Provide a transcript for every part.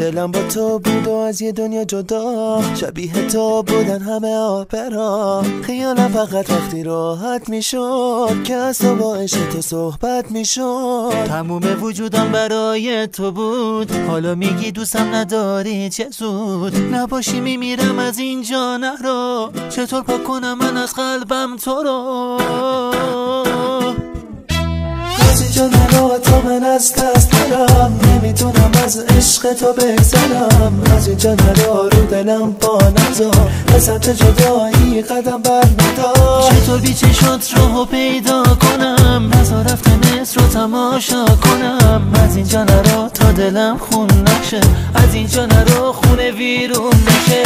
دلم با تو بود و از یه دنیا جدا، شبیه تو بودن همه آپرا. خیالم فقط وقتی راحت میشد که از تو با عشق تو صحبت میشد. تموم وجودم برای تو بود، حالا میگی دوستم نداری چه زود. نباشی میمیرم از اینجا نرو، چطور پاک کنم من از قلبم تو رو. از اینجا نرو تو من از دست نرم، نمیتونم از عشق تو بگذرم. از اینجا نرو رو دلم پا نذار، به سمت جدایی قدم بر ندار. چطور بی چشات راهو پیدا کنم، نذار رفتن رو تماشا کنم. از اینجا نرو تا دلم خون نشه، از اینجا نرو خونه ویرون نشه.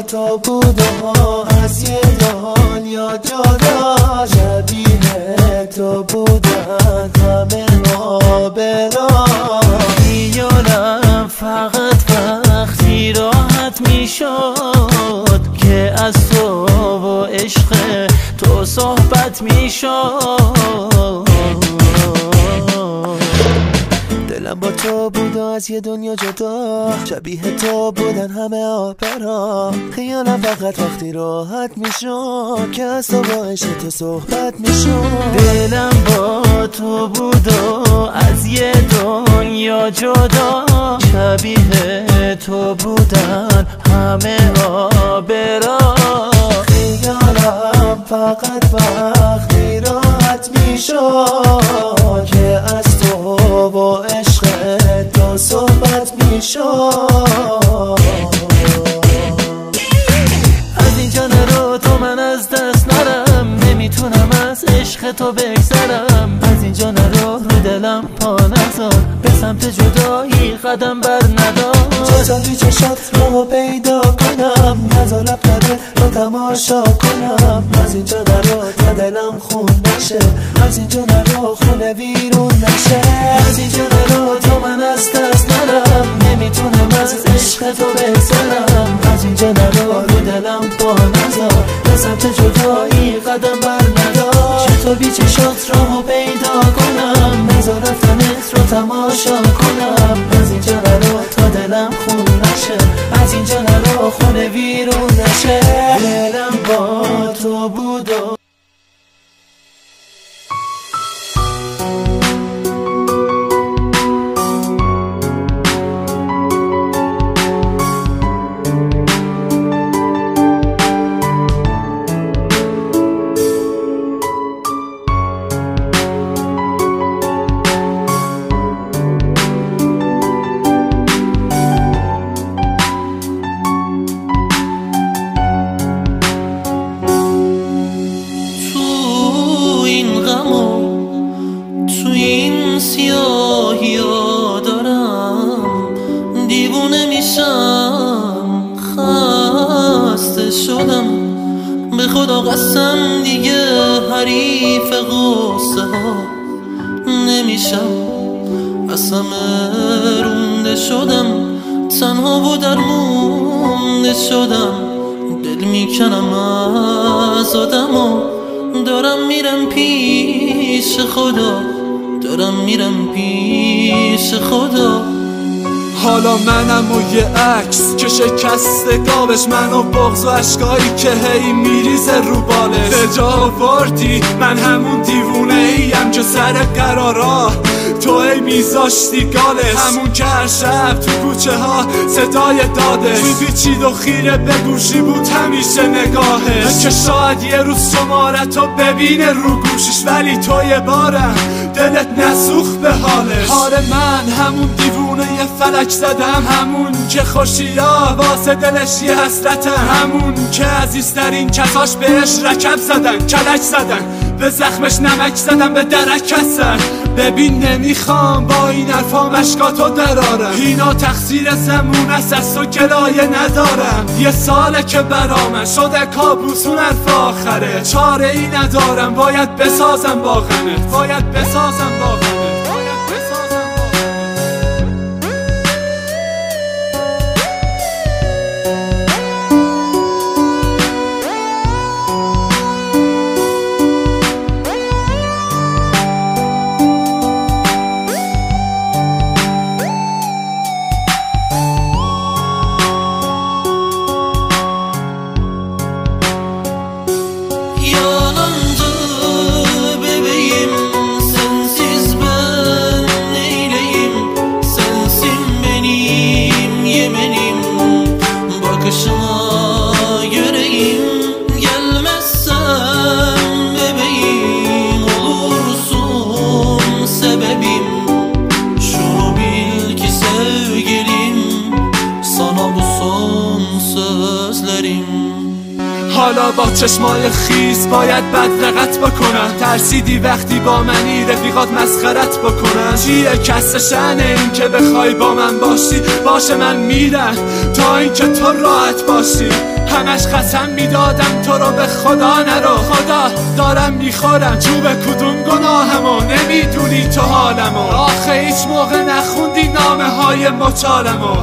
تو بود و از یه دنیا جدا، شبیه تو بودن همه آبرا. خیالم فقط وقتی راحت میشد که از تو و عشق تو صحبت میشد. دلم با تو بود و از یه دنیا جدا، شبیه تو بودن همه آپرا. خیالم فقط وقتی راحت میشد که از تو با عشق تو صحبت میشد. دلم با تو بود و از یه دنیا جدا، شبیه تو بودن همه آبرا. خیالم فقط وقتی راحت میشد که از تو و عشق تو صحبت میشد. از اینجا نرو تو من از دست نرم، نمیتونم از عشق تو بگذرم. از اینجا نرو رو دلم پا نذار، به سمت جدایی قدم بر ندار. چطور بی چشات رو پیدا کنم، نذار رفتن رو تماشا کنم. از اینجا نرو تا دلم خون نشه، از اینجا نرو خونه ویرون نشه. از اینجا نرو تو من از دست نرم، نمیتونم از عشق تو بگذرم. از اینجا نرو رو دلم پا نذار، به سمت جدایی قدم بر ندار. چطور بی چشات رو پیدا کنم، نذار رفتنت رو تماشا کنم. از اینجا نرو تا دلم خون نشه، از اینجا نرو خونه ویرون نشه. دلم با تو بود و سیاهیا دارم، دیوونه میشم، خسته شدم. به خدا قسم دیگه حریف غصه ها نمیشم. از همه رونده شدم، تنها و درمونده شدم. دل میکنم از آدم و دارم میرم پیش خدا، دارم میرم پیش خدا. حالا منم و یه عکس که شکسته قابش، من و بغض و عشقایی که هی میریزه رو بالش. به جا آوردی من همون دیوونه ایم که سر قرارا تو هی میذاشتی گالش. همون که هر شب تو کوچه ها صدای دادش میپیچید و خیره به گوشی بود همیشه نگاهش. که شاید یه روز شمارتو ببینه رو گوشیش، ولی تو یه بارم دلت نسوخ به حالش. حال من همون دیوونه نامه فلک زدم، همون که خوشیا واسه دلش یه حسرتم، همون که عزیزترین کساش بهش رکب زدن، کلک زدن، به زخمش نمک زدن، به درک کسن. ببین نمیخوام با این حرفا مشکاتو درارم، اینا تقصیر زمون است، از تو گلایه ندارم. یه ساله که برامن شده کابوسون حرف آخره، چاره ای ندارم، باید بسازم با غمت، باید بسازم با غمت. حالا با چشمای خیس باید بدرقت بکنم، ترسیدی وقتی با منی رفیقات مسخرت بکنن. چیه کس شأن این که بخوای با من باشی، باشه من میرم تا این که تو راحت باشی. همش قسم میدادم تو رو به خدا نرو، خدا دارم میخورم چوب کدوم گناهمو، نمیدونی تو حالمو، آخه هیچ موقع نخوندی نامه های مچالمو.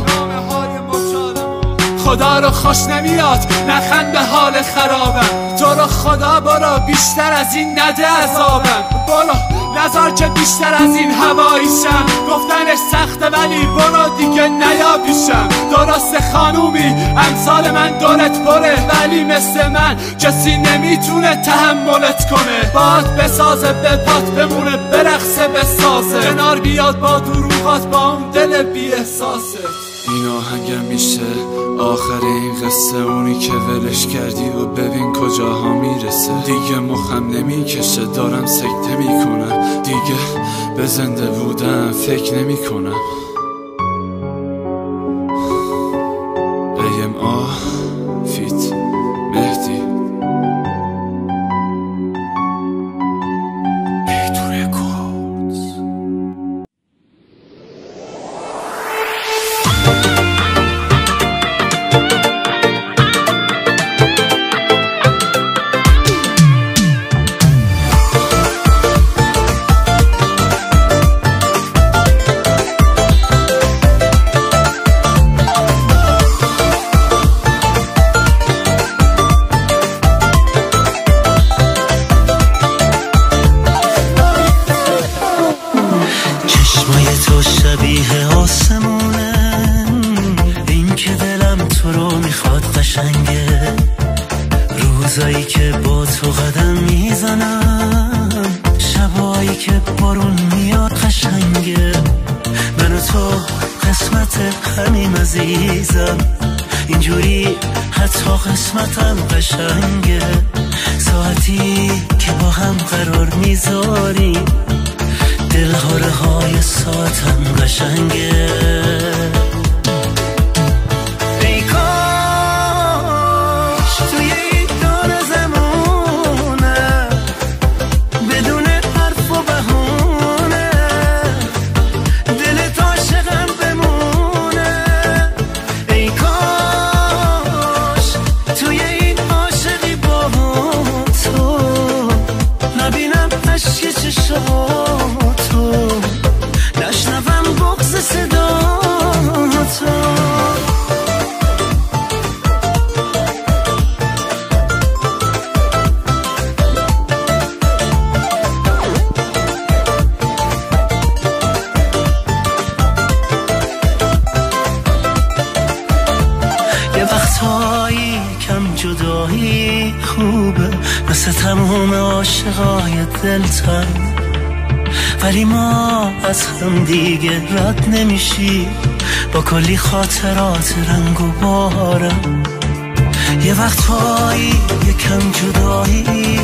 خدا رو خوش نمیاد نخند به حال خرابم، تو رو خدا برو بیشتر از این نده عذابم، برو نذار که بیشتر از این هواییشم، گفتنش سخته ولی برو دیگه نیا پیشم. درست خانومی امثال من دورت پره، ولی مثل من کسی نمیتونه تحملت کنه، باد بسازه به پات بمونه برقصه بسازه، کنار بیاد با دروغات با اون دل بی احساسه. این آهنگم میشه آخر این قصه، اونی که ولش کردی و ببین کجاها میرسه. دیگه مخم نمیکشه دارم سکته میکنم، دیگه به زنده بودم فکر نمیکنم. AMA فیت مهدی شبیه آسمونه، این که دلم تو رو میخواد قشنگه، روزایی که با تو قدم میزنم، شبایی که بارون میاد قشنگه، من و تو قسمت همیم عزیزم، اینجوری حتی قسمتم قشنگه، ساعتی که با هم قرار میذاریم، دلهاره های ساعتم قشنگه. ای کاش توی این دور زمونه، بدون حرف و بهونه، دلت عاشقم بمونه. ای کاش توی این عاشقی با تو نبینم اشک چشاتو، نشنوم بغض صداتو. یه وقتایی کم جدایی خوبه، مثل تموم عاشقای دلتنگ، ولی ما از هم دیگه رد نمیشی، با کلی خاطرات رنگ و بارم. یه وقتایی یکم جدایی